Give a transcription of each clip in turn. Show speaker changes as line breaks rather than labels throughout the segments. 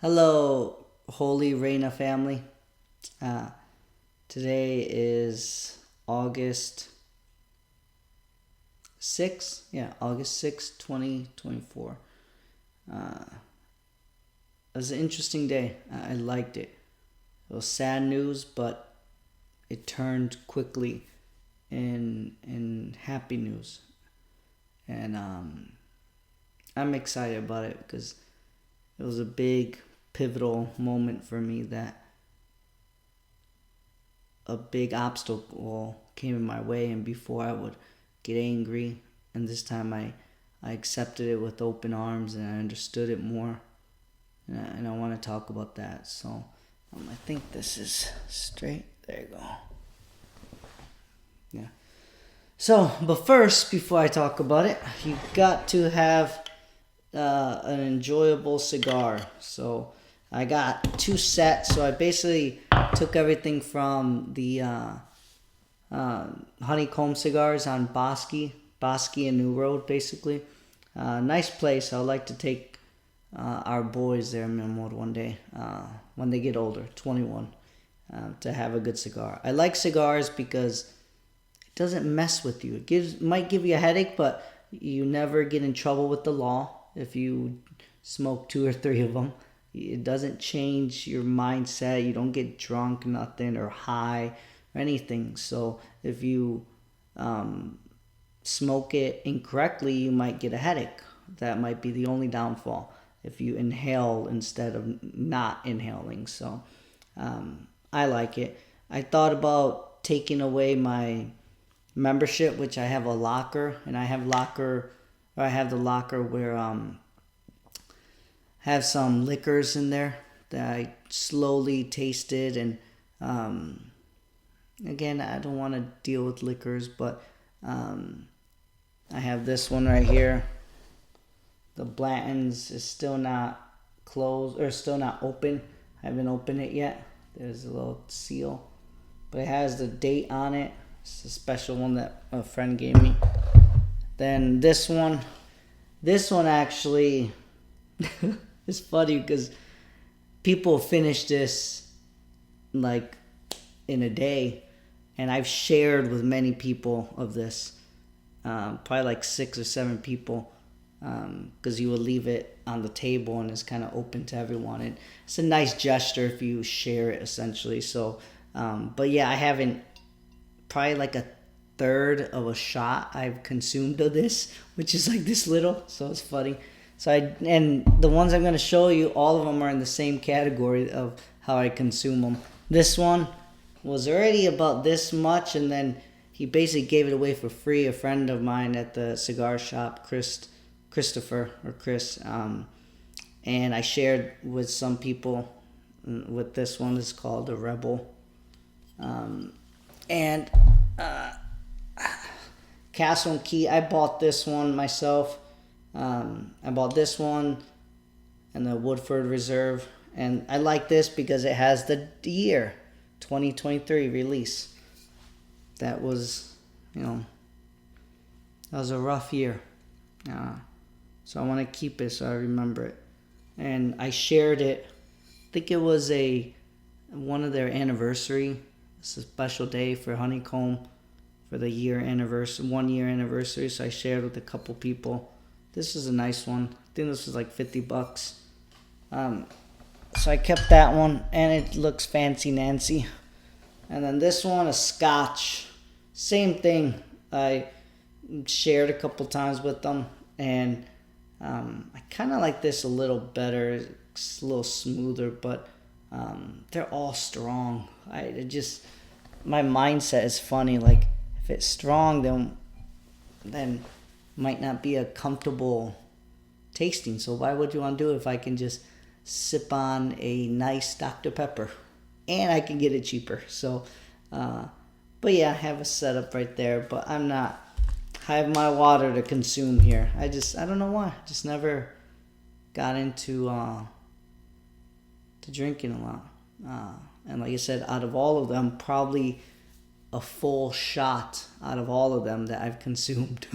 Hello, Holy Reina family. Uh, Today is August 6th. Yeah, August 6th, 2024. It was an interesting day. I liked it. It was sad news, but it turned quickly in happy news. And I'm excited about it because it was a big pivotal moment for me that a big obstacle came in my way, and before I would get angry, and this time I accepted it with open arms and I understood it more, and I want to talk about that. So I think this is straight. There you go. Yeah. So, but first, before I talk about it, you got to have an enjoyable cigar. So I got two sets. So I basically took everything from the honeycomb cigars on Bosque and New Road, basically. Nice place. I would like to take our boys there, mi amor, one day when they get older, 21, to have a good cigar. I like cigars because it doesn't mess with you. It might give you a headache, but you never get in trouble with the law if you smoke two or three of them. It doesn't change your mindset. You don't get drunk, nothing, or high, or anything. So if you smoke it incorrectly, you might get a headache. That might be the only downfall if you inhale instead of not inhaling. So I like it. I thought about taking away my membership, which I have a locker, and I have the locker where have some liquors in there that I slowly tasted, and again, I don't want to deal with liquors, but I have this one right here. The Blanton's is still not closed, or still not open. I haven't opened it yet. There's a little seal, but it has the date on it. It's a special one that a friend gave me. Then this one actually is funny because people finish this like in a day, and I've shared with many people of this, probably like 6 or 7 people, because you will leave it on the table and it's kind of open to everyone, and it's a nice gesture if you share it, essentially. So but yeah, I haven't, probably like a third of a shot I've consumed of this, which is like this little, so it's funny. And the ones I'm going to show you, all of them are in the same category of how I consume them. This one was already about this much, and then he basically gave it away for free. A friend of mine at the cigar shop, Christopher or Chris, and I shared with some people. With this one, it's called the Rebel, and Castle and Key. I bought this one myself. I bought this one and the Woodford Reserve, and I like this because it has the year 2023 release. That was, that was a rough year. So I want to keep it so I remember it. And I shared it. I think it was one of their anniversary. It's a special day for Honeycomb for the 1 year anniversary. So I shared with a couple people. This is a nice one. I think this was like $50. So I kept that one, and it looks fancy Nancy. And then this one, a Scotch. Same thing. I shared a couple times with them, and I kind of like this a little better. It's a little smoother, but they're all strong. My mindset is funny. Like, if it's strong, then might not be a comfortable tasting. So why would you want to do it if I can just sip on a nice Dr. Pepper and I can get it cheaper? So, but yeah, I have a setup right there, but I have my water to consume here. I don't know why. Just never got into to drinking a lot. And like I said, out of all of them, probably a full shot out of all of them that I've consumed.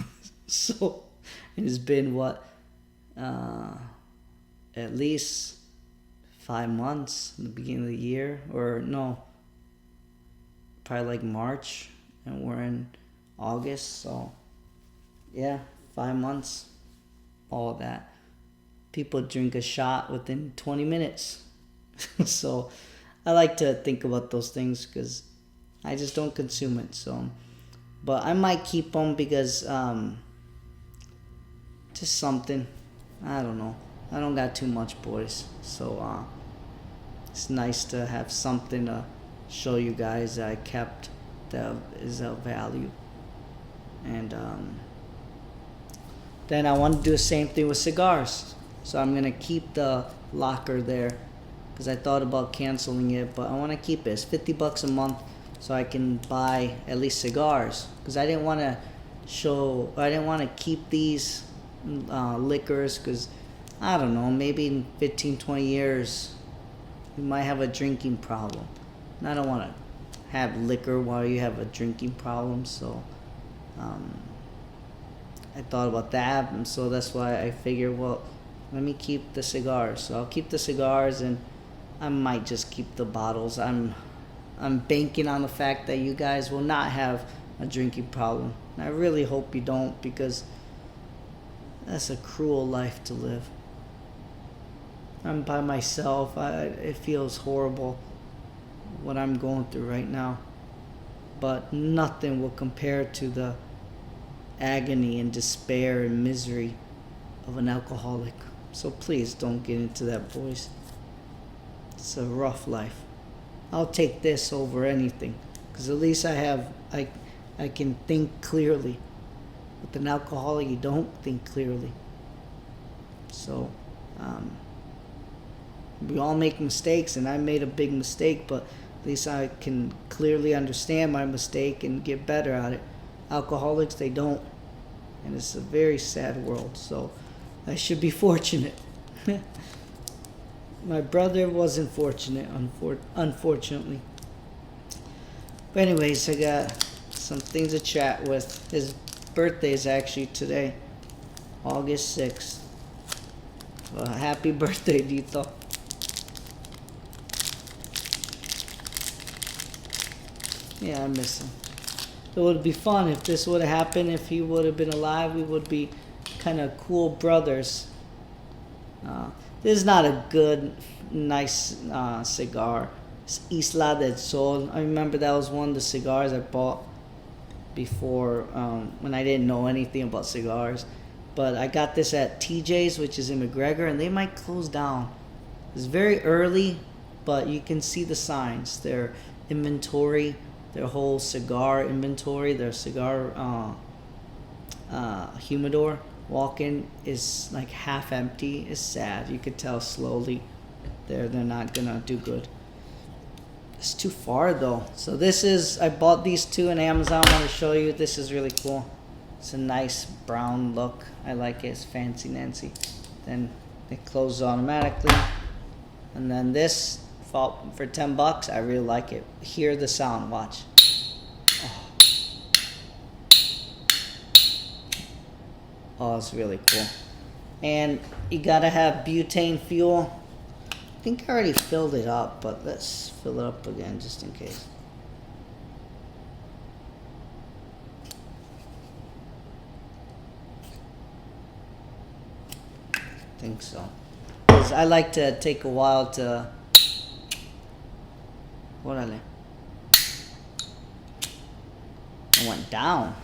So it has been at least 5 months in the beginning of the year, or no, probably like March, and we're in August, so yeah, 5 months, all that. People drink a shot within 20 minutes. So I like to think about those things because I just don't consume it. So, but I might keep them because just something. I don't know. I don't got too much, boys. So it's nice to have something to show you guys that I kept that is of value. And then I want to do the same thing with cigars. So I'm going to keep the locker there because I thought about canceling it, but I want to keep it. It's $50 a month so I can buy at least cigars because I didn't want to keep these liquors because I don't know, maybe in 15, 20 years you might have a drinking problem. And I don't want to have liquor while you have a drinking problem, so I thought about that, and so that's why I figured, well, let me keep the cigars. So I'll keep the cigars, and I might just keep the bottles. I'm banking on the fact that you guys will not have a drinking problem. And I really hope you don't, because that's a cruel life to live. I'm by myself. It feels horrible what I'm going through right now, but nothing will compare to the agony and despair and misery of an alcoholic. So please don't get into that, boys. It's a rough life. I'll take this over anything because at least I can think clearly. With an alcoholic, you don't think clearly. So we all make mistakes, and I made a big mistake, but at least I can clearly understand my mistake and get better at it. Alcoholics, they don't. And it's a very sad world, so I should be fortunate. My brother wasn't fortunate, unfortunately. But anyways, I got some things to chat with. His birthday is actually today, August 6th. Well, happy birthday, Dito. Yeah, I miss him. It would be fun if this would have happened. If he would have been alive, we would be kind of cool brothers. This is not a good, nice cigar. It's Isla del Sol. I remember that was one of the cigars I bought before when I didn't know anything about cigars. But I got this at TJ's, which is in McGregor, and they might close down. It's very early, but you can see the signs. Their inventory, their whole cigar inventory, their cigar humidor walk-in is like half empty. It's sad. You could tell slowly they're not gonna do good. It's too far though. So I bought these two on Amazon. I want to show you. This is really cool. It's a nice brown look. I like it. It's fancy Nancy. Then it closes automatically. And then this for $10. I really like it. Hear the sound. Watch. Oh, it's really cool. And you gotta have butane fuel. I think I already filled it up, but let's fill it up again just in case. I think so. Because I like to take a while to... Órale. It went down.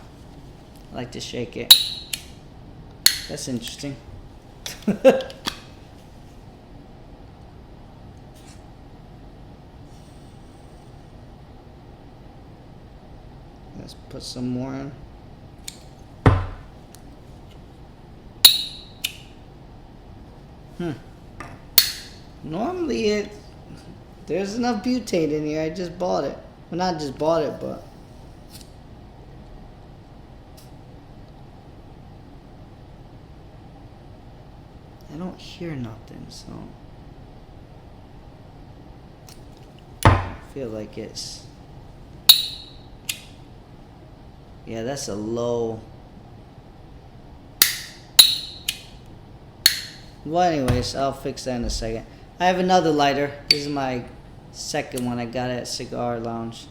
I like to shake it. That's interesting. Let's put some more in. Normally there's enough butane in here. I just bought it. Well, not just bought it, but I don't hear nothing, so I feel like it's... Yeah, that's a low. Well, anyways, I'll fix that in a second. I have another lighter. This is my second one I got at Cigar Lounge.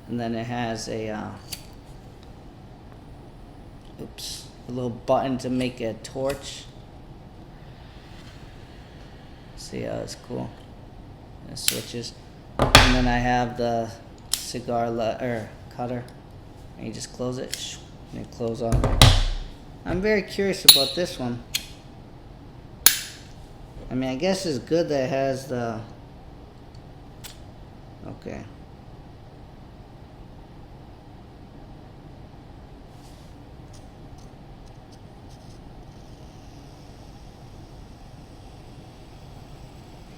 And then it has a a little button to make a torch. See how it's cool. It switches. And then I have the cigar cutter. And you just close it and it closes on. I'm very curious about this one. I mean, I guess it's good that it has the... Okay.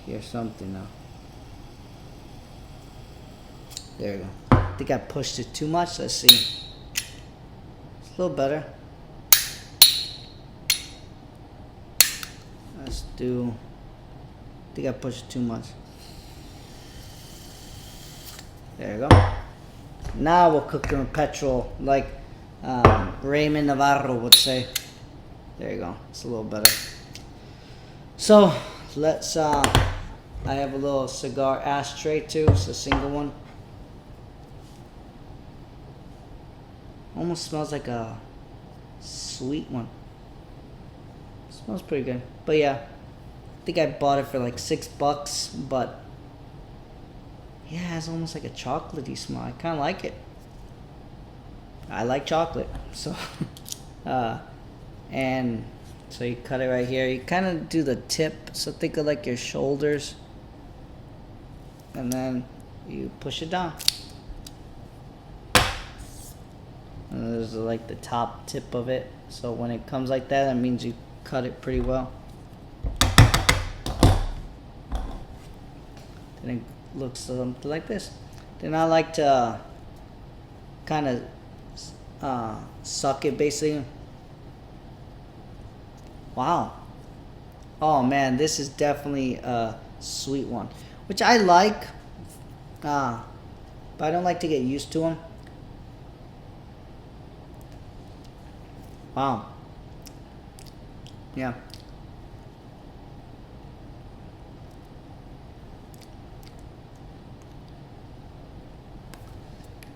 Here's something now. There we go. I think I pushed it too much. Let's see. It's a little better. Let's do... I think I pushed it too much. There you go. Now we'll cook them with petrol, like Raymond Navarro would say. There you go. It's a little better. So let's. I have a little cigar ashtray too. It's a single one. Almost smells like a sweet one. Smells pretty good. But yeah, I think I bought it for like $6, but yeah, it has almost like a chocolatey smell. I kind of like it. I like chocolate, so and so you cut it right here. You kind of do the tip, so think of like your shoulders, and then you push it down. And there's like the top tip of it, so when it comes like that, that means you cut it pretty well. Then it looks something like this. Then I like to kind of suck it basically. Wow. Oh man, this is definitely a sweet one, which I like, but I don't like to get used to them. Wow. Yeah.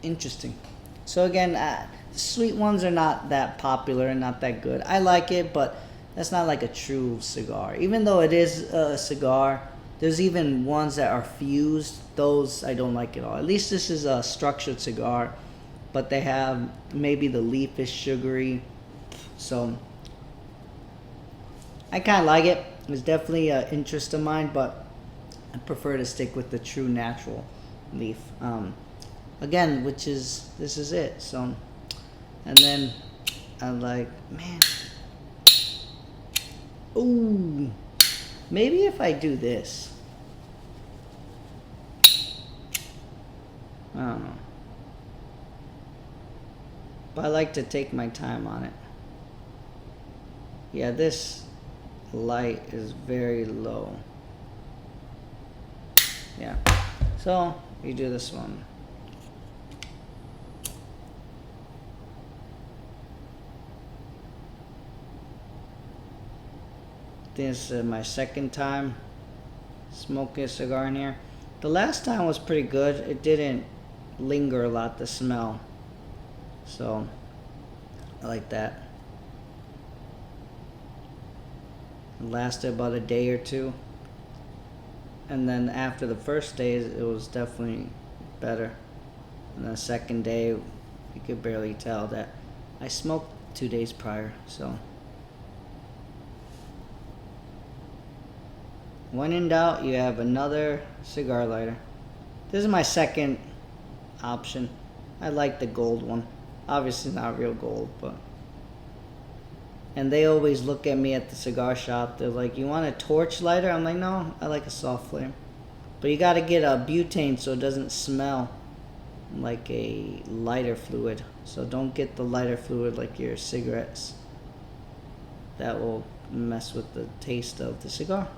Interesting. So again, sweet ones are not that popular and not that good. I like it, but that's not like a true cigar. Even though it is a cigar, there's even ones that are fused. Those I don't like at all. At least this is a structured cigar, but they have, maybe the leaf is sugary. So I kind of like it. It's definitely an interest of mine, but I prefer to stick with the true natural leaf. Again, this is it. So, and then I'm like, man, ooh, maybe if I do this, I don't know, but I like to take my time on it. Yeah, this light is very low. Yeah, so you do this one. This is my second time smoking a cigar in here. The last time was pretty good. It didn't linger a lot, the smell. So I like that. It lasted about a day or two. And then after the first day, it was definitely better. And the second day, you could barely tell that I smoked 2 days prior, so. When in doubt, you have another cigar lighter. This is my second option. I like the gold one. Obviously not real gold, but. And they always look at me at the cigar shop. They're like, you want a torch lighter? I'm like, no, I like a soft flame. But you gotta get a butane so it doesn't smell like a lighter fluid. So don't get the lighter fluid like your cigarettes. That will mess with the taste of the cigar.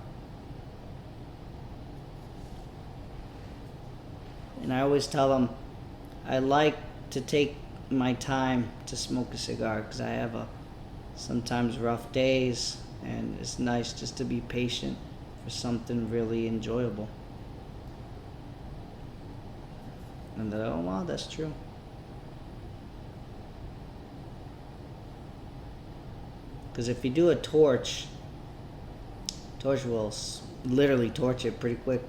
And I always tell them I like to take my time to smoke a cigar because I have sometimes rough days, and it's nice just to be patient for something really enjoyable. And then, oh wow, that's true. Because if you do a torch will literally torch it pretty quick.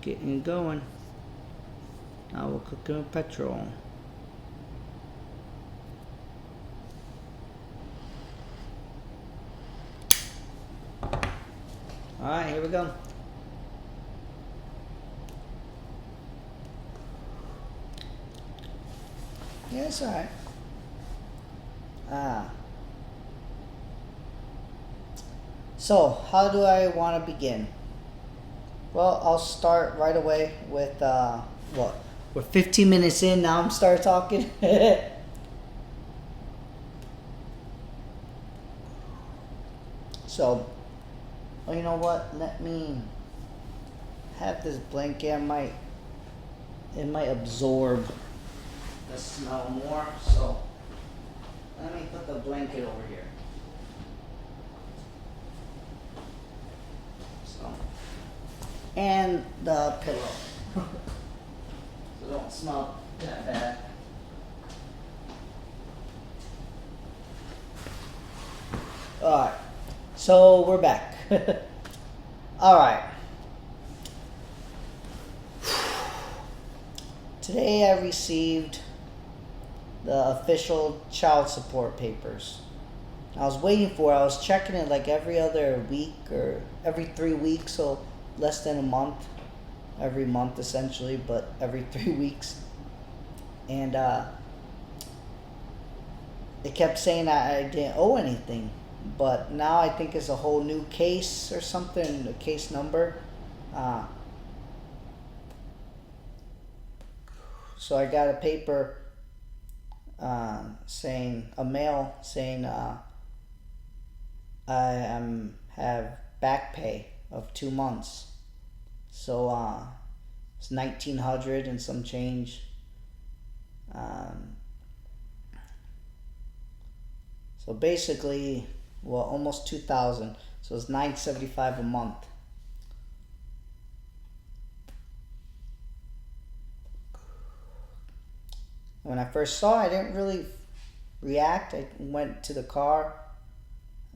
Getting going. Now we're cooking with petrol. Alright, here we go. Yeah, it's alright. So, how do I want to begin? Well, I'll start right away with, what? We're 15 minutes in, now I'm start talking. So, oh, you know what? Let me have this blanket. It might absorb the smell more. So, let me put the blanket over here. So, and the pillow. So don't smell that bad. Alright. So we're back. Alright. Today I received the official child support papers. I was waiting for it. I was checking it like every other week or every 3 weeks, so less than a month. Every month essentially, but every 3 weeks. And it kept saying I didn't owe anything. But now I think it's a whole new case or something, a case number. So I got a paper saying, a mail saying I have back pay of 2 months. So it's 1,900 and some change. So basically, well, almost 2,000. So it's $975 a month. When I first saw it, I didn't really react. I went to the car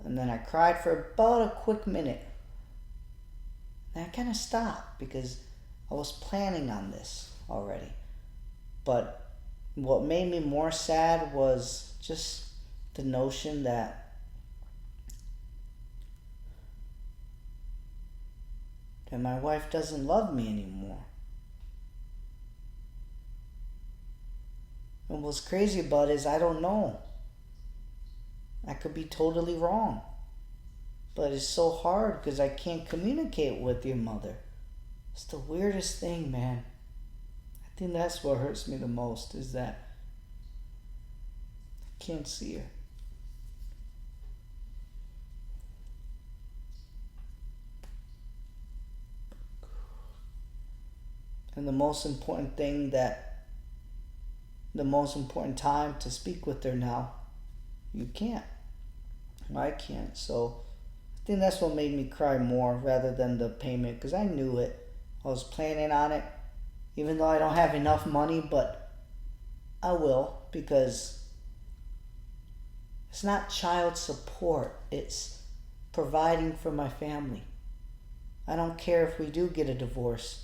and then I cried for about a quick minute. And I kind of stopped because I was planning on this already. But what made me more sad was just the notion that my wife doesn't love me anymore. And what's crazy about it is I don't know. I could be totally wrong. But it's so hard because I can't communicate with your mother. It's the weirdest thing, man. I think that's what hurts me the most, is that I can't see her. And the most important time to speak with her now, you can't. I can't. So I think that's what made me cry more rather than the payment, because I knew it. I was planning on it, even though I don't have enough money, but I will, because it's not child support. It's providing for my family. I don't care if we do get a divorce.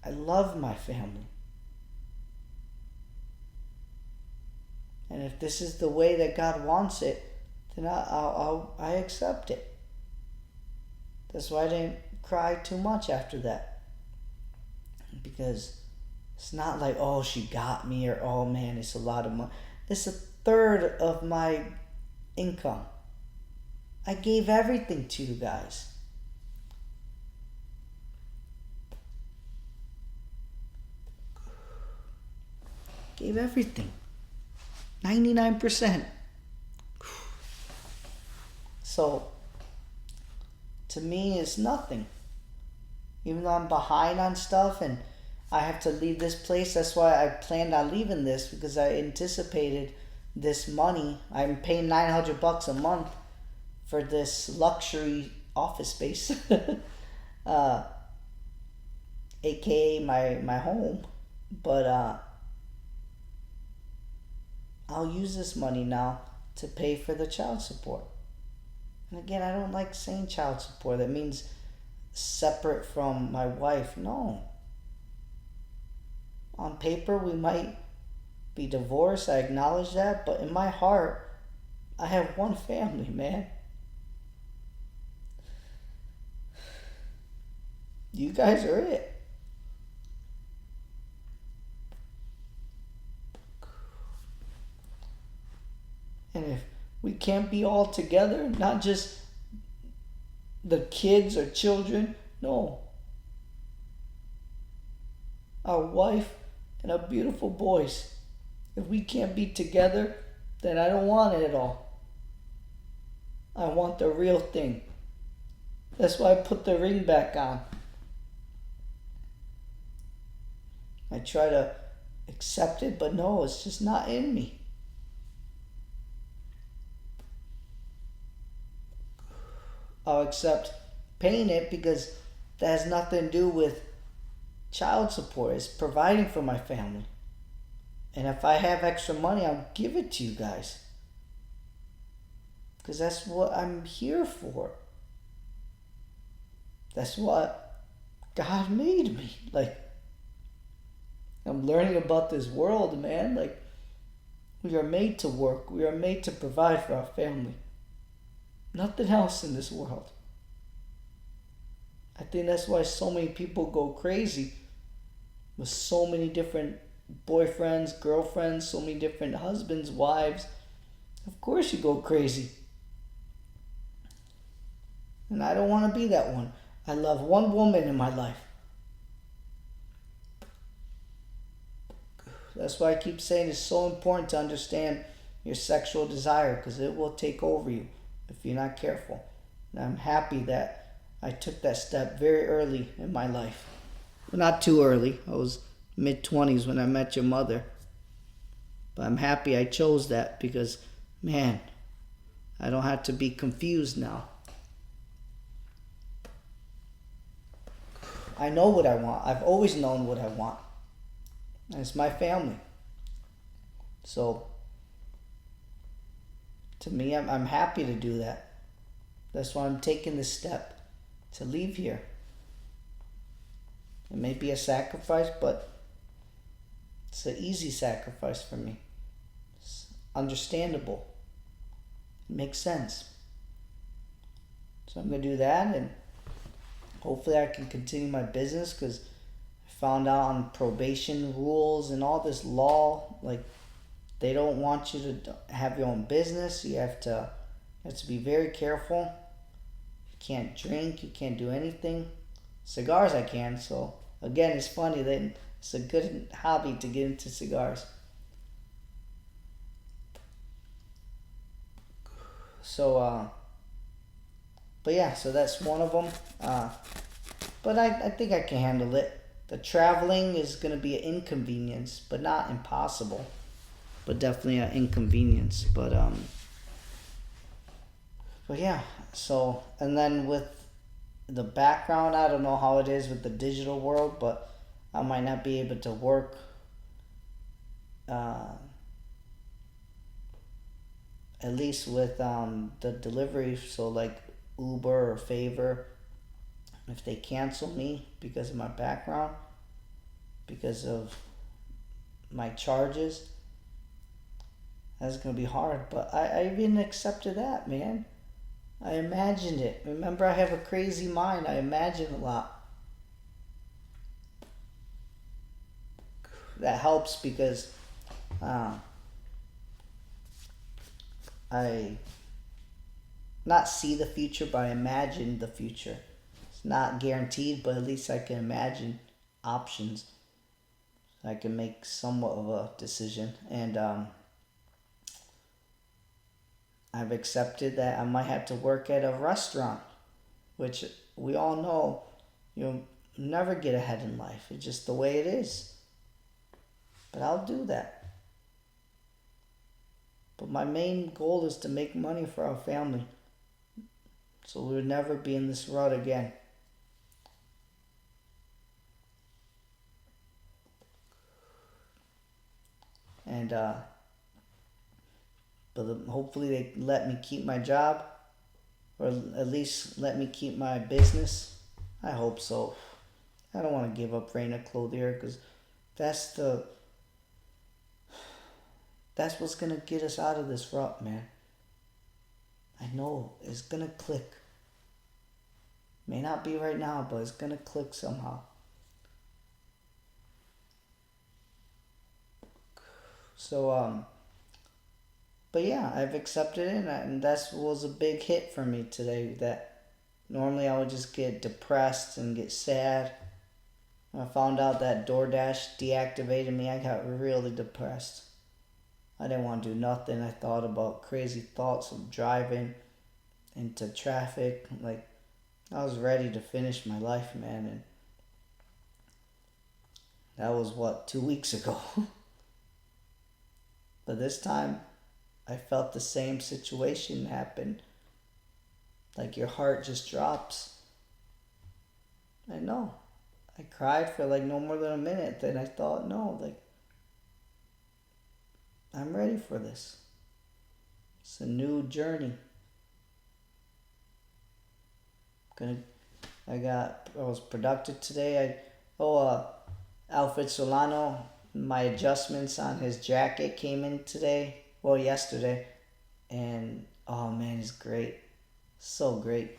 I love my family. And if this is the way that God wants it, then I accept it. That's why I didn't cry too much after that. Because it's not like, oh, she got me, or oh man, it's a lot of money. It's a third of my income. I gave everything to you guys. Gave everything. 99%. So, to me, it's nothing. Even though I'm behind on stuff and I have to leave this place. That's why I planned on leaving this, because I anticipated this money. I'm paying $900 a month for this luxury office space, uh, aka my home. But I'll use this money now to pay for the child support. And again, I don't like saying child support. That means separate from my wife. No. On paper, we might be divorced. I acknowledge that. But in my heart, I have one family, man. You guys are it. And if we can't be all together, not just the kids or children, no. Our wife and our beautiful boys. If we can't be together, then I don't want it at all. I want the real thing. That's why I put the ring back on. I try to accept it, but no, it's just not in me. I'll accept paying it because that has nothing to do with child support. It's providing for my family. And if I have extra money, I'll give it to you guys. Because that's what I'm here for. That's what God made me. Like, I'm learning about this world, man. Like, we are made to work. We are made to provide for our family. Nothing else in this world. I think that's why so many people go crazy with so many different boyfriends, girlfriends, so many different husbands, wives. Of course you go crazy. And I don't want to be that one. I love one woman in my life. That's why I keep saying it's so important to understand your sexual desire, because it will take over you if you're not careful. And I'm happy that I took that step very early in my life. Well, not too early. I was mid-20s when I met your mother. But I'm happy I chose that because, man, I don't have to be confused now. I know what I want. I've always known what I want. And it's my family. So, to me, I'm happy to do that. That's why I'm taking this step to leave here. It may be a sacrifice, but it's an easy sacrifice for me. It's understandable. It makes sense. So I'm going to do that, and hopefully I can continue my business, because I found out on probation rules and all this law, like, they don't want you to have your own business. You have to be very careful. You can't drink. You can't do anything. Cigars I can. So again, it's funny that it's a good hobby to get into cigars. So, but yeah, so that's one of them. But I think I can handle it. The traveling is going to be an inconvenience, but not impossible. But definitely an inconvenience. But yeah. So, and then with the background, I don't know how it is with the digital world, but I might not be able to work at least with the delivery. So like Uber or Favor, if they cancel me because of my background, because of my charges, that's going to be hard. But I even accepted that, man. I imagined it. Remember, I have a crazy mind. I imagine a lot. That helps because I not see the future, but I imagine the future. It's not guaranteed, but at least I can imagine options. I can make somewhat of a decision. And I've accepted that I might have to work at a restaurant, which we all know, never get ahead in life. It's just the way it is. But I'll do that. But my main goal is to make money for our family. So we'll never be in this rut again. And hopefully they let me keep my job, or at least let me keep my business. I hope so. I don't want to give up Reina Clothier because that's what's gonna get us out of this rut, man. I know it's gonna click. May not be right now, but it's gonna click somehow. So but yeah, I've accepted it, and that was a big hit for me today. That normally I would just get depressed and get sad. When I found out that DoorDash deactivated me, I got really depressed. I didn't want to do nothing. I thought about crazy thoughts of driving into traffic. Like, I was ready to finish my life, man. And that was, 2 weeks ago. But this time, I felt the same situation happen. Like, your heart just drops. I know. I cried for like no more than a minute. Then I thought, no, like, I'm ready for this. It's a new journey. I was productive today. Alfred Solano, my adjustments on his jacket came in today. Well, yesterday. And oh man, it's great. So great.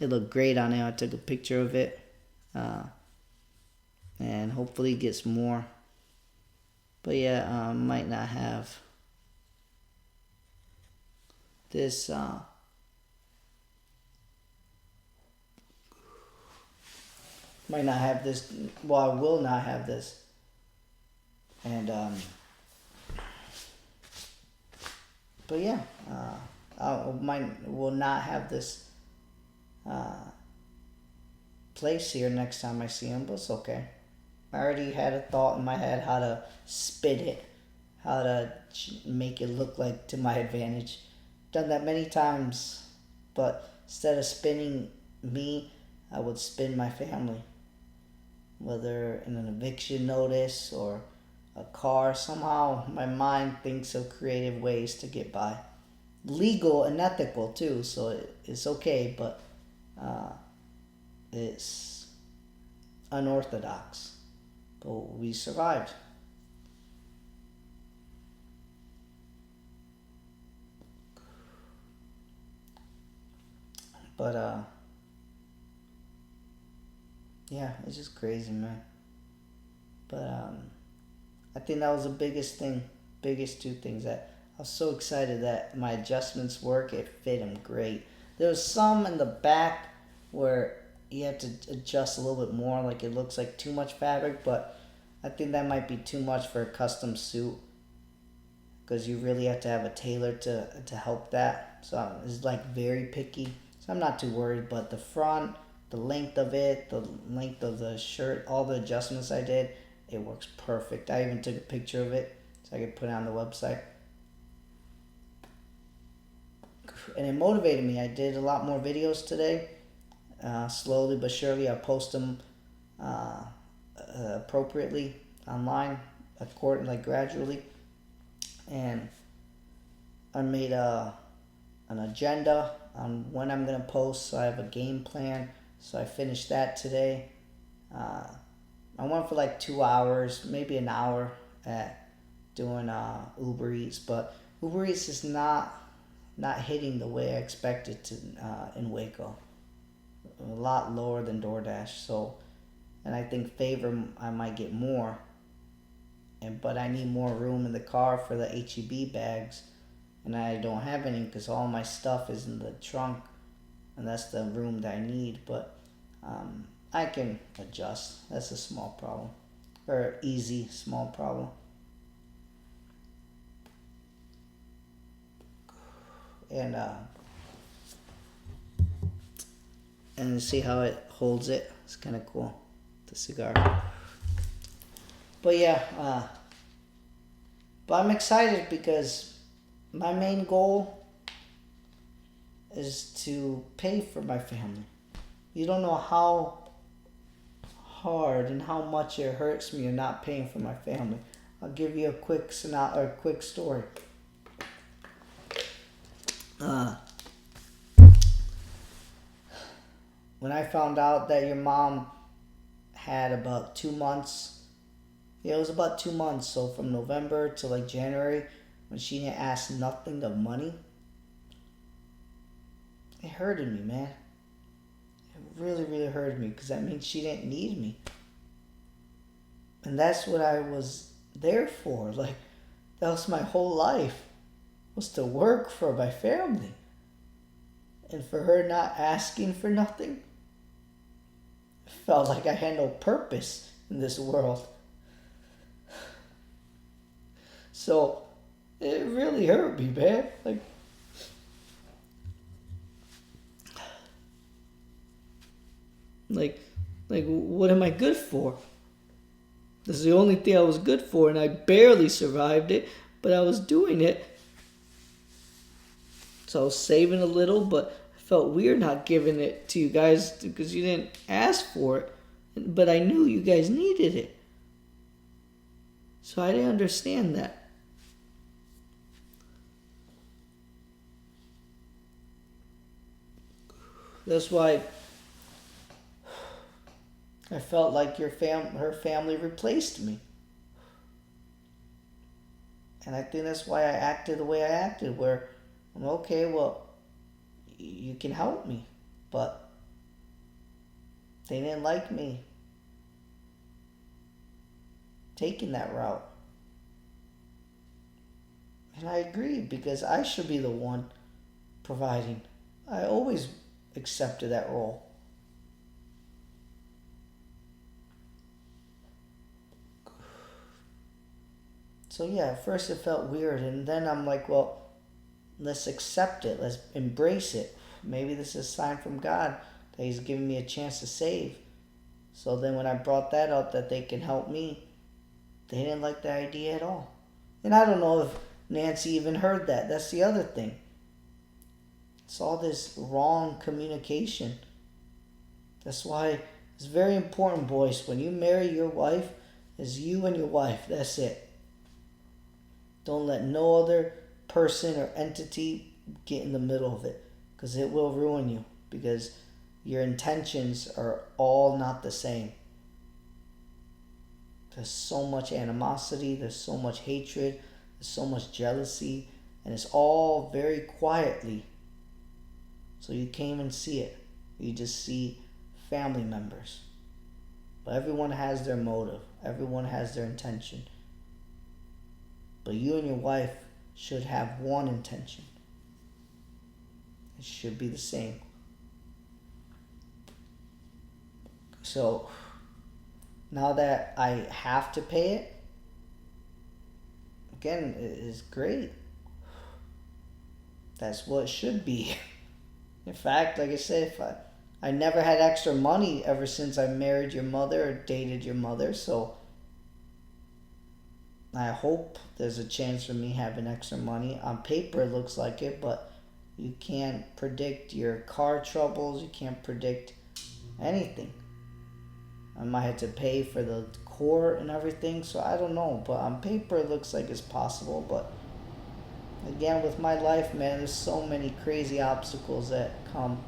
It looked great on there. I took a picture of it. And hopefully it gets more. But yeah, might not have this. Might not have this. Well, I will not have this. And but yeah, will not have this place here next time I see him, but it's okay. I already had a thought in my head how to spit it, how to make it look like to my advantage. Done that many times, but instead of spinning me, I would spin my family. Whether in an eviction notice or a car, somehow my mind thinks of creative ways to get by. Legal and ethical too, so it's okay, but it's unorthodox. But we survived. But yeah, it's just crazy, man. But I think that was the biggest two things, that I was so excited that my adjustments work. It fit him great. There was some in the back where you have to adjust a little bit more, like it looks like too much fabric, but I think that might be too much for a custom suit, because you really have to have a tailor to help that. So it's like very picky. So I'm not too worried, but the front, the length of it, the length of the shirt, all the adjustments I did, it works perfect. I even took a picture of it so I could put it on the website. And it motivated me. I did a lot more videos today. Slowly but surely, I post them appropriately online, gradually. And I made an agenda on when I'm going to post, so I have a game plan. So I finished that today. I went for like 2 hours, maybe an hour at doing Uber Eats, but Uber Eats is not hitting the way I expected to in Waco. A lot lower than DoorDash, so, and I think Favor I might get more, but I need more room in the car for the HEB bags, and I don't have any because all my stuff is in the trunk, and that's the room that I need. But I can adjust. That's a small problem, or easy small problem. And see how it holds it. It's kind of cool. The cigar. But yeah, but I'm excited because my main goal is to pay for my family. You don't know how hard and how much it hurts me of not paying for my family. I'll give you a quick story. When I found out that your mom had about 2 months, it was about 2 months, so from November to like January, when she didn't ask nothing of money, it hurted me, man. It really, really hurted me because that means she didn't need me. And that's what I was there for. Like, that was my whole life, was to work for my family. And for her not asking for nothing, it felt like I had no purpose in this world. So, it really hurt me, man. Like, what am I good for? This is the only thing I was good for, and I barely survived it, but I was doing it. So I was saving a little, but I felt weird not giving it to you guys because you didn't ask for it. But I knew you guys needed it. So I didn't understand that. That's why I felt like her family replaced me. And I think that's why I acted the way I acted, where I'm okay, well, you can help me, but they didn't like me taking that route. And I agreed because I should be the one providing. I always accepted that role. So yeah, at first it felt weird, and then I'm like, well, let's accept it. Let's embrace it. Maybe this is a sign from God that He's giving me a chance to save. So then when I brought that up, that they can help me, they didn't like the idea at all. And I don't know if Nancy even heard that. That's the other thing. It's all this wrong communication. That's why it's very important, boys. When you marry your wife, it's you and your wife. That's it. Don't let no other person or entity get in the middle of it, because it will ruin you, because your intentions are all not the same. There's so much animosity, there's so much hatred, there's so much jealousy, and it's all very quietly. So you can't even see it. You just see family members. But everyone has their motive. Everyone has their intention. But you and your wife should have one intention. It should be the same. So, now that I have to pay it, again, it is great. That's what it should be. In fact, like I said, if I never had extra money ever since I married your mother or dated your mother, so I hope there's a chance for me having extra money. On paper, it looks like it, but you can't predict your car troubles. You can't predict anything. I might have to pay for the court and everything, so I don't know. But on paper, it looks like it's possible. But again, with my life, man, there's so many crazy obstacles that come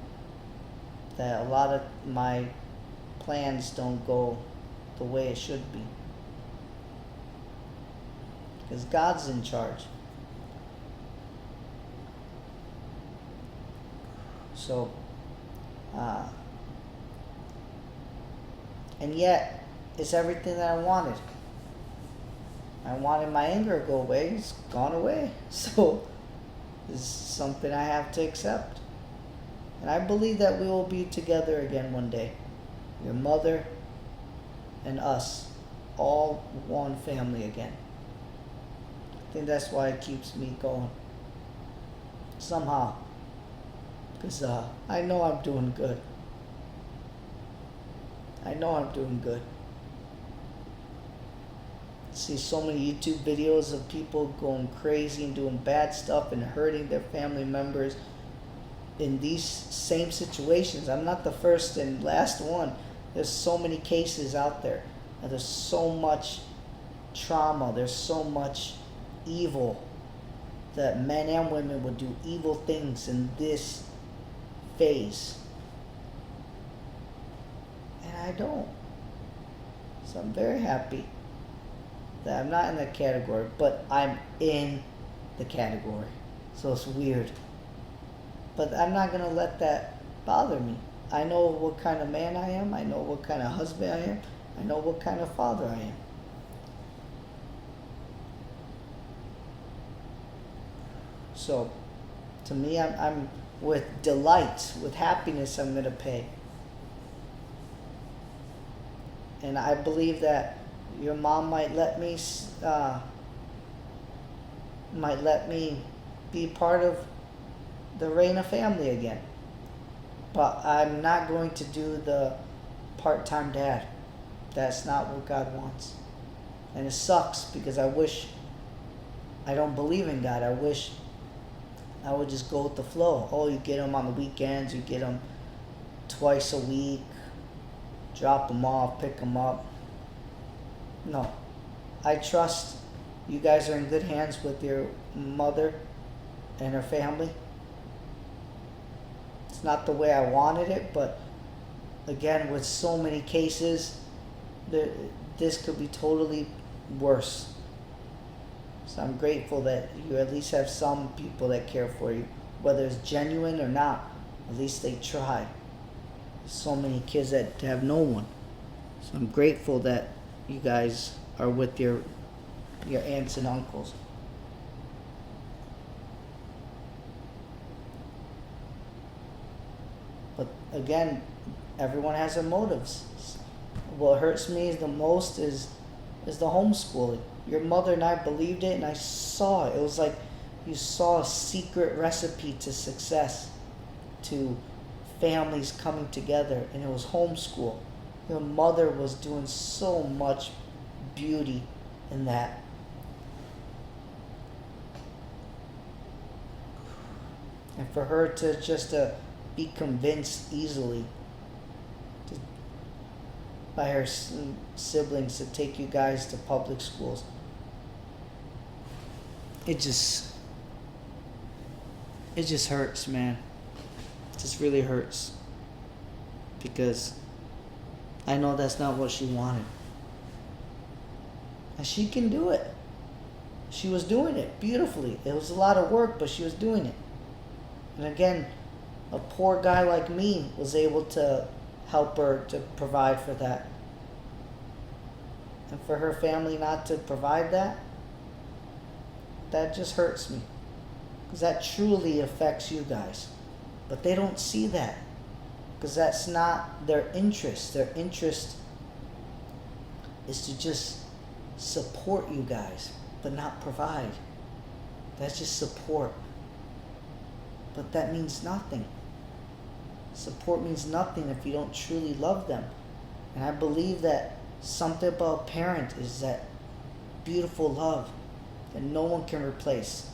that a lot of my plans don't go the way it should be. Because God's in charge. So, and yet, it's everything that I wanted. I wanted my anger to go away. It's gone away. So, it's something I have to accept. And I believe that we will be together again one day. Your mother and us, all one family again. I think that's why it keeps me going. Somehow. Because I know I'm doing good. I know I'm doing good. See so many YouTube videos of people going crazy and doing bad stuff and hurting their family members in these same situations. I'm not the first and last one. There's so many cases out there. And there's so much trauma. There's so much evil that men and women would do evil things in this phase. And I don't. So I'm very happy that I'm not in that category, but I'm in the category. So it's weird. But I'm not going to let that bother me. I know what kind of man I am. I know what kind of husband I am. I know what kind of father I am. So, to me, I'm with delight, with happiness, I'm going to pay. And I believe that your mom might let me be part of the Reina family again. But I'm not going to do the part-time dad. That's not what God wants. And it sucks because I don't believe in God. I wish I would just go with the flow. Oh, you get them on the weekends, you get them twice a week, drop them off, pick them up. No. I trust you guys are in good hands with your mother and her family. It's not the way I wanted it, but again, with so many cases, this could be totally worse. So I'm grateful that you at least have some people that care for you, whether it's genuine or not. At least they try. There's so many kids that have no one. So I'm grateful that you guys are with your aunts and uncles. But again, everyone has their motives. What hurts me the most is the homeschooling. Your mother and I believed it, and I saw it. It was like you saw a secret recipe to success, to families coming together, and it was homeschool. Your mother was doing so much beauty in that. And for her to just be convinced easily by her siblings to take you guys to public schools, it just hurts, man. It just really hurts. Because I know that's not what she wanted. And she can do it. She was doing it beautifully. It was a lot of work, but she was doing it. And again, a poor guy like me was able to help her to provide for that. And for her family not to provide that just hurts me. Because that truly affects you guys. But they don't see that. Because that's not their interest. Their interest is to just support you guys, but not provide. That's just support. But that means nothing. Support means nothing if you don't truly love them. And I believe that something about a parent is that beautiful love that no one can replace.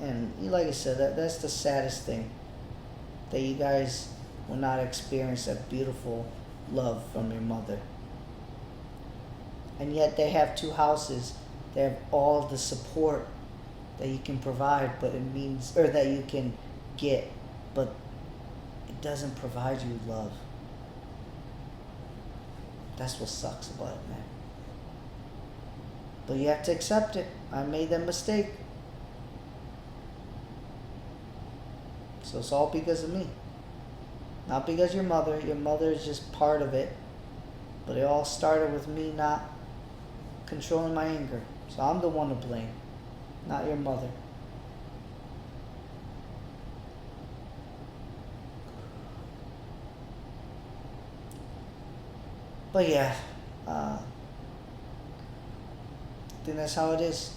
And like I said, that's the saddest thing. That you guys will not experience that beautiful love from your mother. And yet they have 2 houses. They have all the support that you can provide, but it means, or that you can get, but it doesn't provide you love. That's what sucks about it, man. But you have to accept it. I made that mistake. So it's all because of me. Not because your mother is just part of it. But it all started with me not controlling my anger. So I'm the one to blame, not your mother. But yeah, I think that's how it is.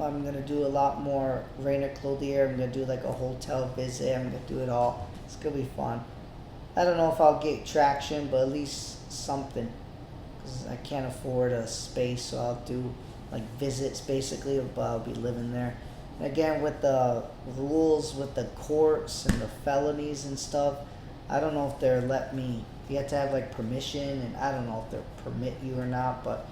I'm gonna do a lot more Rainer Clothier. I'm gonna do like a hotel visit. I'm gonna do it all. It's gonna be fun. I don't know if I'll get traction, but at least something. Because I can't afford a space, so I'll do like visits basically, but I'll be living there. And again, with the rules with the courts and the felonies and stuff, I don't know if they're let me. You have to have like permission, and I don't know if they'll permit you or not, but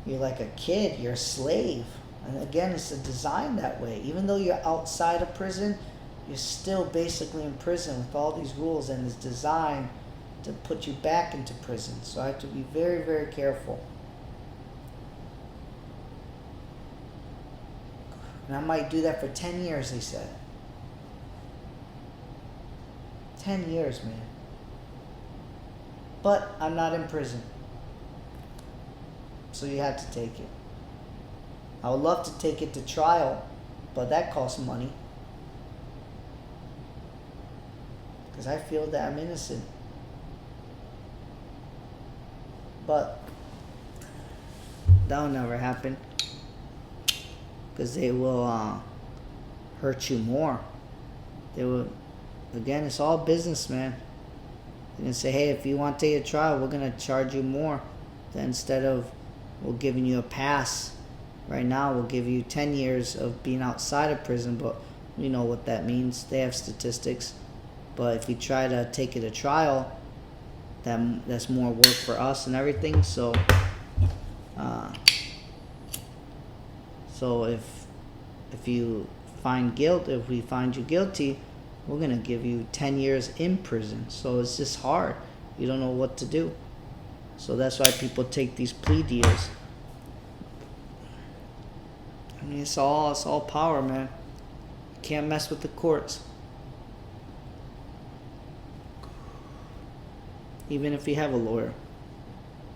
you're like a kid, you're a slave. And again, it's designed that way. Even though you're outside of prison, you're still basically in prison with all these rules, and it's designed to put you back into prison. So I have to be very, very careful. And I might do that for 10 years, they said. 10 years, man. But I'm not in prison. So you have to take it. I would love to take it to trial, but that costs money. Because I feel that I'm innocent. But that'll never happen. Because they will hurt you more. They will, again, it's all business, man. They're going to say, hey, if you want to take a trial, we're going to charge you more. Then instead of we're giving you a pass right now, we'll give you 10 years of being outside of prison, but you know what that means. They have statistics. But if you try to take it to trial, that's more work for us and everything. So if you find guilt, if we find you guilty, we're going to give you 10 years in prison. So it's just hard. You don't know what to do. So that's why people take these plea deals. I mean, it's all power, man. You can't mess with the courts. Even if you have a lawyer.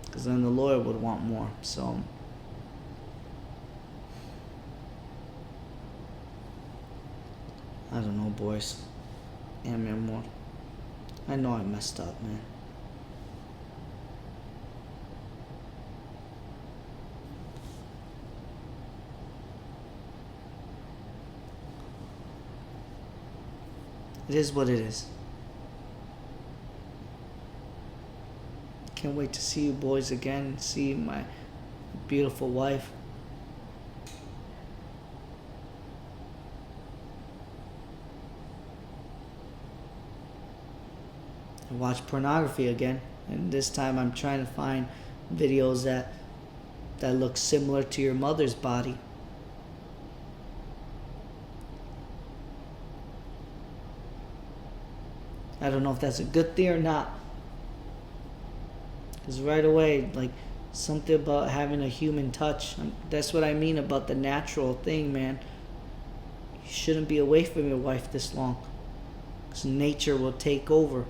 Because then the lawyer would want more. So I don't know, boys. And more. I know I messed up, man. It is what it is. Can't wait to see you boys again. See my beautiful wife. And watch pornography again. And this time I'm trying to find videos that look similar to your mother's body. I don't know if that's a good thing or not. Because right away, like, something about having a human touch. That's what I mean about the natural thing, man. You shouldn't be away from your wife this long. Because nature will take over.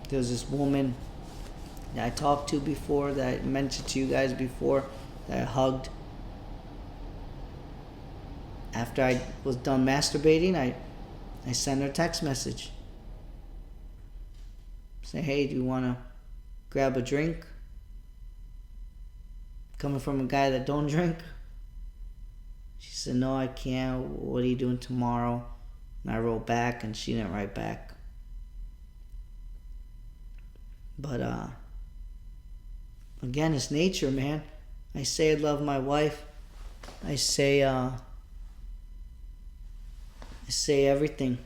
There's this woman that I talked to before, that I mentioned to you guys before, that I hugged. After I was done masturbating, I sent her a text message. Say, hey, do you want to grab a drink? Coming from a guy that don't drink. She said, no, I can't. What are you doing tomorrow? And I wrote back, and she didn't write back. But again, it's nature, man. I say I love my wife. I say everything.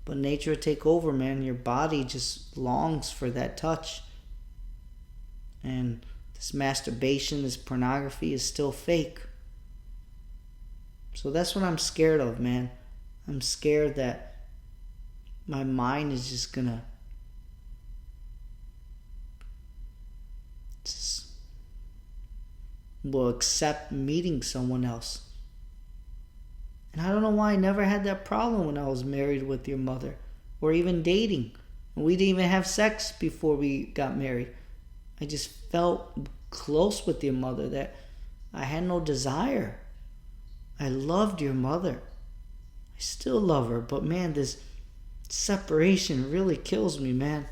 But nature will take over, man. Your body just longs for that touch. And this masturbation, this pornography is still fake. So that's what I'm scared of, man. I'm scared that my mind is just gonna will accept meeting someone else. And I don't know why I never had that problem when I was married with your mother, or even dating. We didn't even have sex before we got married. I just felt close with your mother that I had no desire. I loved your mother. I still love her, but man, this separation really kills me, man.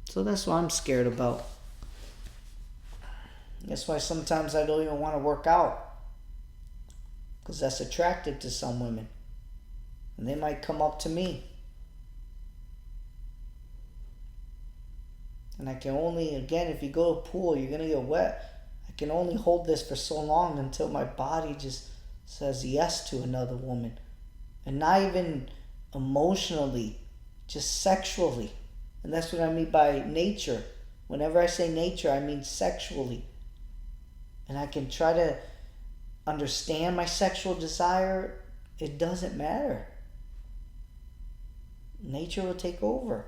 So that's what I'm scared about. That's why sometimes I don't even want to work out. Because that's attractive to some women. And they might come up to me. And I can only, again, if you go to a pool, you're going to get wet. I can only hold this for so long until my body just says yes to another woman. And not even emotionally, just sexually. And that's what I mean by nature. Whenever I say nature, I mean sexually. And I can try to understand my sexual desire. It doesn't matter. Nature will take over.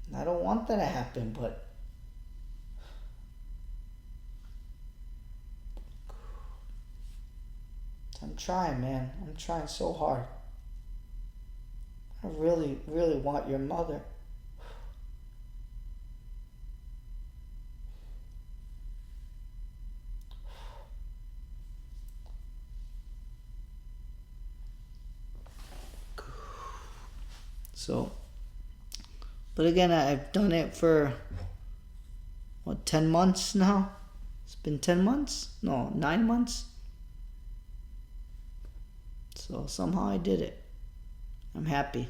And I don't want that to happen, but I'm trying, man. I'm trying so hard. I really, really want your mother. So, but again, I've done it for, 10 months now? It's been 10 months? No, 9 months? So somehow I did it. I'm happy.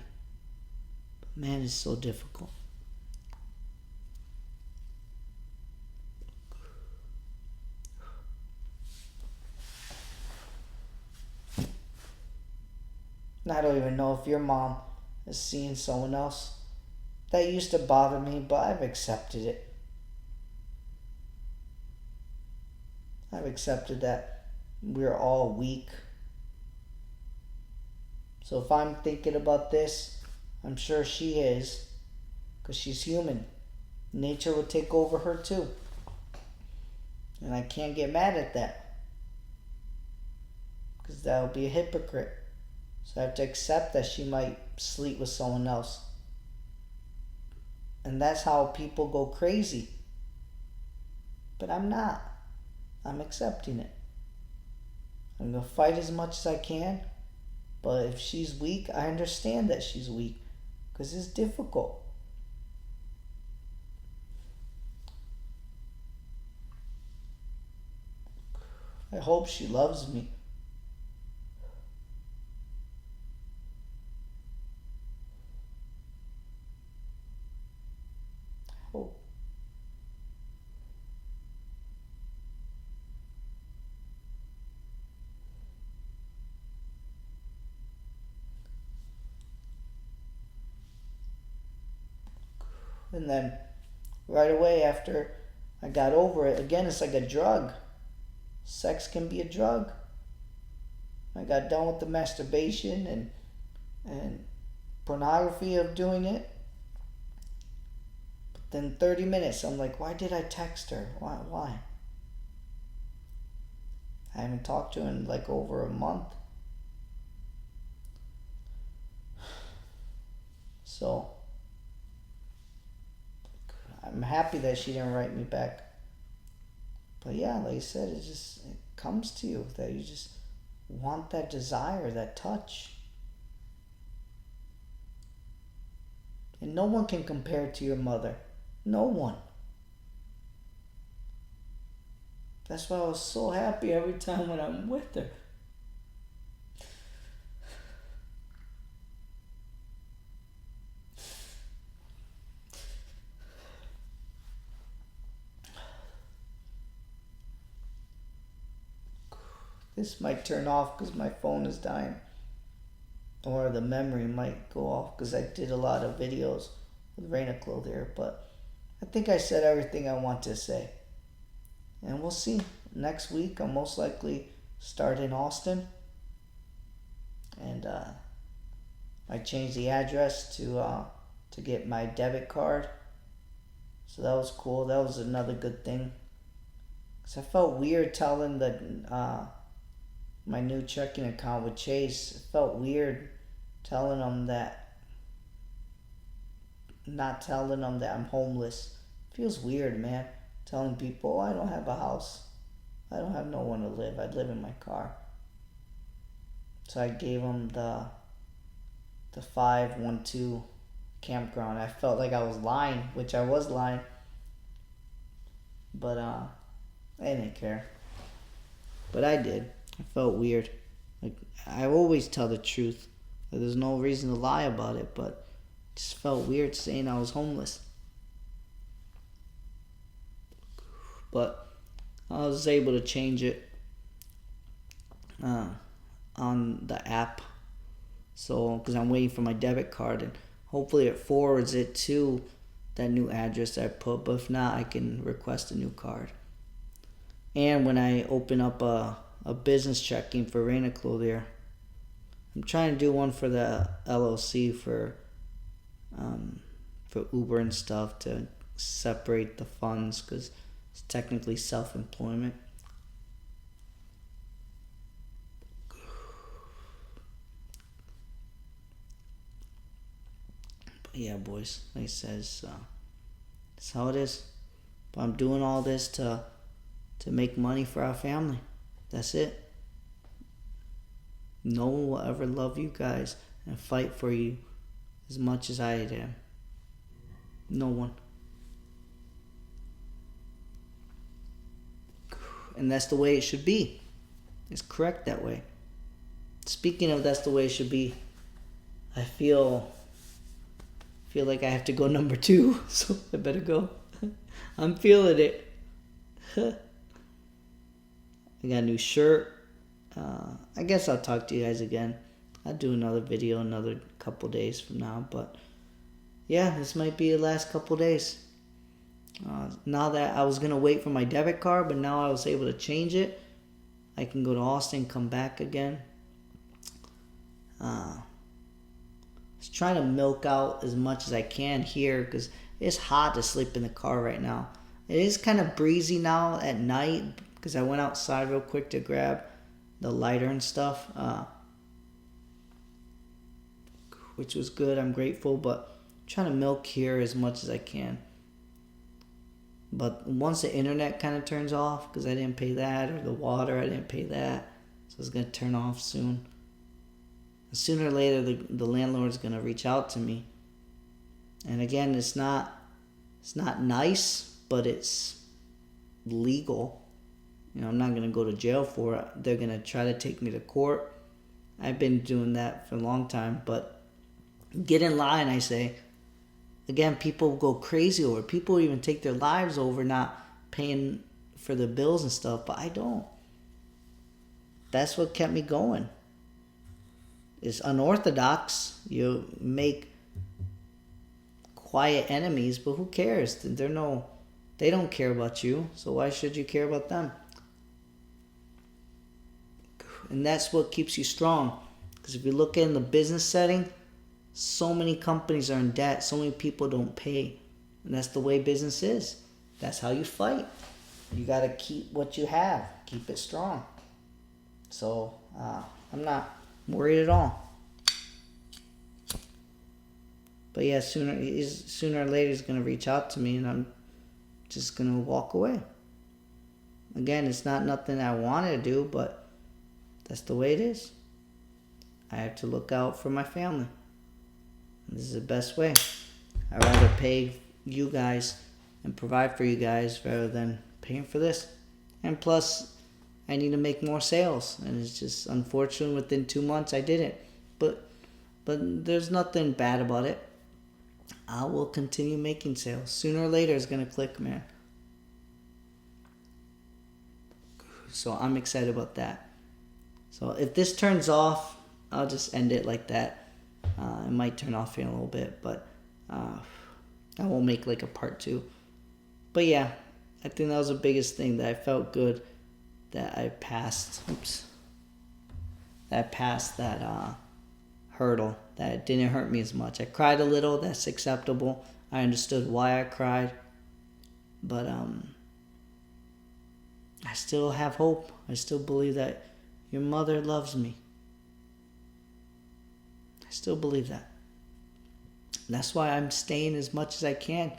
But man, it's so difficult. And I don't even know if your mom is seeing someone else. That used to bother me, but I've accepted it. I've accepted that we're all weak. So if I'm thinking about this, I'm sure she is, because she's human. Nature will take over her too. And I can't get mad at that, because that would be a hypocrite. So I have to accept that she might sleep with someone else. And that's how people go crazy. But I'm not. I'm accepting it. I'm going to fight as much as I can. But if she's weak, I understand that she's weak. Because it's difficult. I hope she loves me. I hope. And then right away after I got over it, again, it's like a drug. Sex can be a drug. I got done with the masturbation and pornography of doing it. But then 30 minutes, I'm like, why did I text her? Why? I haven't talked to her in like over a month. So I'm happy that she didn't write me back. But yeah, like I said, it comes to you that you just want that desire, that touch. And no one can compare it to your mother. No one. That's why I was so happy every time when I'm with her. This might turn off because my phone is dying. Or the memory might go off because I did a lot of videos with Rainicle there. But I think I said everything I want to say. And we'll see. Next week, I'll most likely start in Austin. And I changed the address to get my debit card. So that was cool. That was another good thing. Because I felt weird telling my new checking account with Chase. It felt weird telling them that, not telling them that I'm homeless. It feels weird, man. telling people, oh, I don't have a house. I don't have no one to live. I live in my car. So I gave them the 512 campground. I felt like I was lying, which I was lying. But I didn't care. But I did. I felt weird. Like, I always tell the truth. There's no reason to lie about it, but it just felt weird saying I was homeless. But I was able to change it on the app. So, because I'm waiting for my debit card, and hopefully it forwards it to that new address I put. But if not, I can request a new card. And when I open up a business checking for Raina Clothier, I'm trying to do one for the LLC for Uber and stuff to separate the funds, because it's technically self-employment. But yeah, boys, like I said, it's how it is. But I'm doing all this to make money for our family. That's it. No one will ever love you guys and fight for you as much as I am. No one. And that's the way it should be. It's correct that way. Speaking of that's the way it should be, I feel like I have to go number 2, so I better go. I'm feeling it. I got a new shirt. I guess I'll talk to you guys again. I'll do another video another couple days from now. But yeah, this might be the last couple days. Now that I was going to wait for my debit card, but now I was able to change it. I can go to Austin, come back again. Just trying to milk out as much as I can here, because it's hot to sleep in the car right now. It is kind of breezy now at night, because I went outside real quick to grab the lighter and stuff, which was good. I'm grateful, but I'm trying to milk here as much as I can. But once the internet kind of turns off, because I didn't pay that, or the water, I didn't pay that, so it's going to turn off soon. And sooner or later, the landlord's going to reach out to me. And again, it's not nice, but it's legal. You know, I'm not going to go to jail for it. They're going to try to take me to court. I've been doing that for a long time, but get in line, I say. Again, people go crazy over it. People even take their lives over not paying for the bills and stuff, but I don't. That's what kept me going. It's unorthodox. You make quiet enemies, but who cares? They don't care about you, so why should you care about them? And that's what keeps you strong. Because if you look in the business setting, so many companies are in debt. So many people don't pay. And that's the way business is. That's how you fight. You got to keep what you have. Keep it strong. So I'm not worried at all. But yeah, sooner or later he's going to reach out to me, and I'm just going to walk away. Again, it's not nothing I wanted to do, but that's the way it is. I have to look out for my family. And this is the best way. I'd rather pay you guys and provide for you guys rather than paying for this. And plus, I need to make more sales. And it's just unfortunate within 2 months I didn't. But there's nothing bad about it. I will continue making sales. Sooner or later it's going to click, man. So I'm excited about that. So if this turns off, I'll just end it like that. It might turn off in a little bit, but I won't make like a part 2. But yeah, I think that was the biggest thing, that I felt good that I passed. That I passed that hurdle. That it didn't hurt me as much. I cried a little. That's acceptable. I understood why I cried, but I still have hope. I still believe that your mother loves me. I still believe that. And that's why I'm staying as much as I can.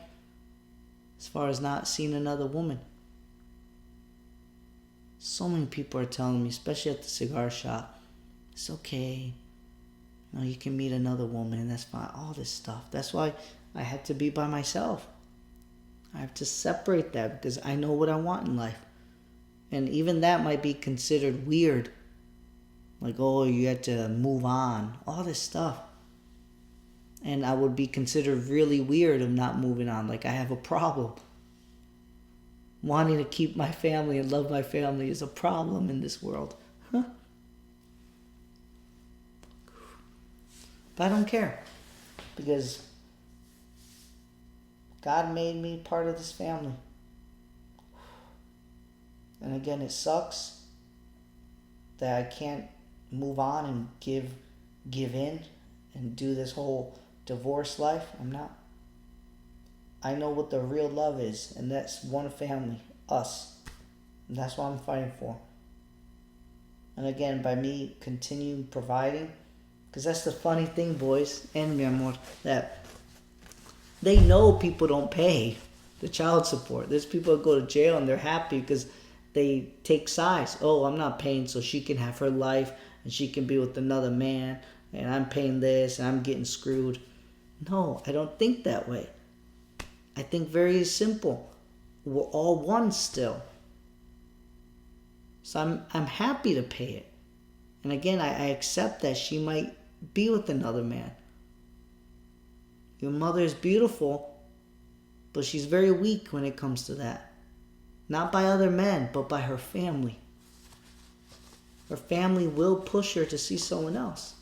as far as not seeing another woman. So many people are telling me, especially at the cigar shop, it's okay. You can meet another woman and that's fine. All this stuff. That's why I had to be by myself. I have to separate that because I know what I want in life. And even that might be considered weird. Like, oh, you had to move on. All this stuff. And I would be considered really weird of not moving on. Like I have a problem. Wanting to keep my family and love my family is a problem in this world. Huh? But I don't care. Because God made me part of this family. And again, it sucks that I can't move on and give in and do this whole divorce life. I'm not. I know what the real love is, and that's one family, us. And that's what I'm fighting for. And again, by me continuing providing, because that's the funny thing, boys, and mi amor, that they know people don't pay the child support. There's people that go to jail and they're happy because they take sides. Oh, I'm not paying so she can have her life and she can be with another man, and I'm paying this and I'm getting screwed. No, I don't think that way. I think very simple. We're all one still. So I'm happy to pay it. And again, I accept that she might be with another man. Your mother is beautiful, but she's very weak when it comes to that. Not by other men, but by her family. Her family will push her to see someone else.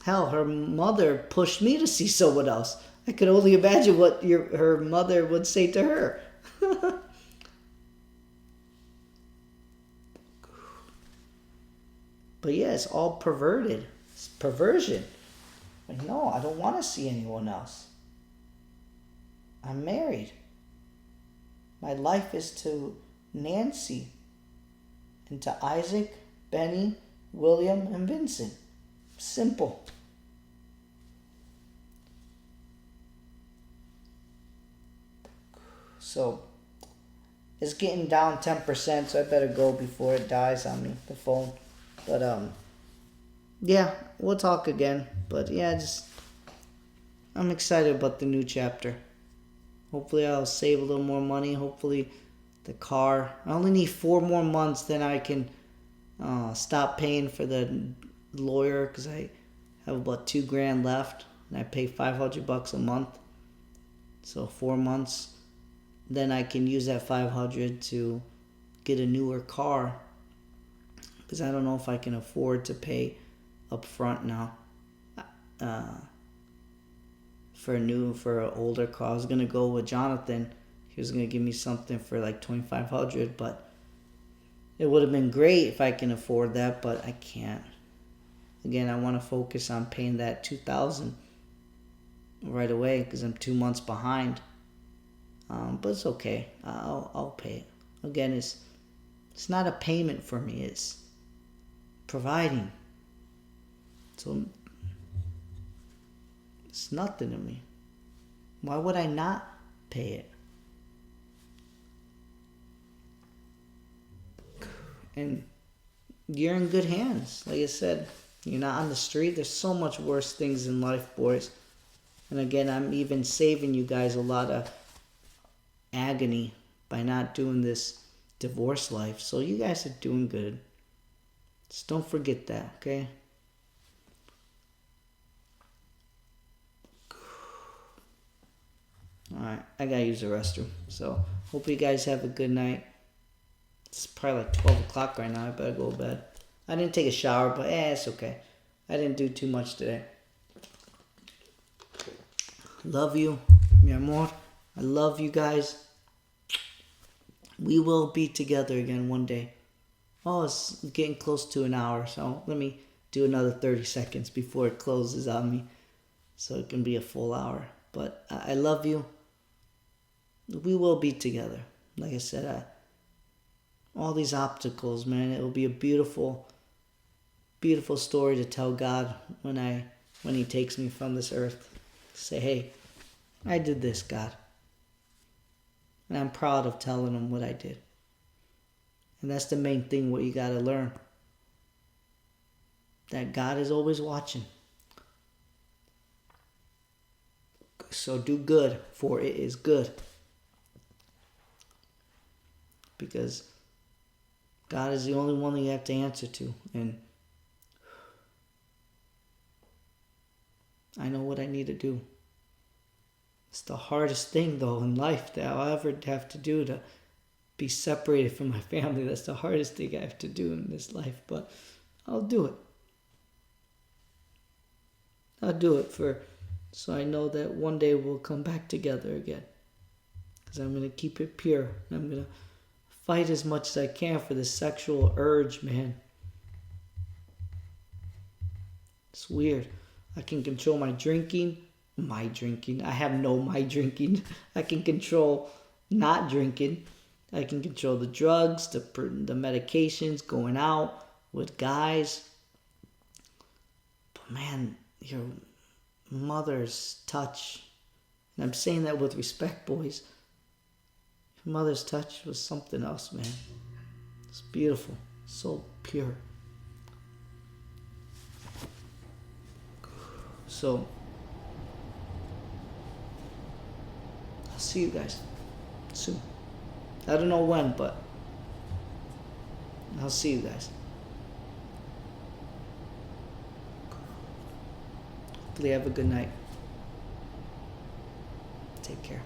Hell, her mother pushed me to see someone else. I could only imagine what her mother would say to her. But yeah, it's all perverted. It's perversion. Like, no, I don't want to see anyone else. I'm married. My life is to Nancy and to Isaac, Benny, William, and Vincent. Simple. So, it's getting down 10%, so I better go before it dies on me, the phone. But, yeah, we'll talk again. But, yeah, I'm excited about the new chapter. Hopefully I'll save a little more money. Hopefully the car. I only need 4 more months, then I can stop paying for the lawyer, because I have about $2,000 left, and I pay $500 a month. So 4 months. Then I can use that $500 to get a newer car, because I don't know if I can afford to pay up front now for an older car. I was gonna go with Jonathan. He was gonna give me something for like $2,500, but it would have been great if I can afford that, but I can't. Again, I want to focus on paying that $2,000 right away because I'm 2 months behind. But it's okay. I'll pay it. Again, it's not a payment for me. It's providing. So it's nothing to me. Why would I not pay it? And you're in good hands. Like I said, you're not on the street. There's so much worse things in life, boys. And again, I'm even saving you guys a lot of agony by not doing this divorce life. So you guys are doing good. Just don't forget that, okay? Alright, I gotta use the restroom. So, hope you guys have a good night. It's probably like 12 o'clock right now. I better go to bed. I didn't take a shower, but it's okay. I didn't do too much today. Love you, mi amor. I love you guys. We will be together again one day. Oh, it's getting close to an hour, so let me do another 30 seconds before it closes on me, so it can be a full hour. But I love you. We will be together. Like I said, all these obstacles, man, it will be a beautiful, beautiful story to tell God when He takes me from this earth. Say, hey, I did this, God. And I'm proud of telling them what I did. And that's the main thing what you got to learn. That God is always watching. So do good, for it is good. Because God is the only one that you have to answer to. And I know what I need to do. It's the hardest thing, though, in life that I'll ever have to do, to be separated from my family. That's the hardest thing I have to do in this life. But I'll do it. I'll do it so I know that one day we'll come back together again. Because I'm going to keep it pure. I'm going to fight as much as I can for this sexual urge, man. It's weird. I can control my drinking. I have no my drinking. I can control not drinking. I can control the drugs, the medications, going out with guys. But man, your mother's touch, and I'm saying that with respect, boys. Your mother's touch was something else, man. It's beautiful, so pure. So, I'll see you guys soon. I don't know when, but I'll see you guys. Hopefully have a good night. Take care.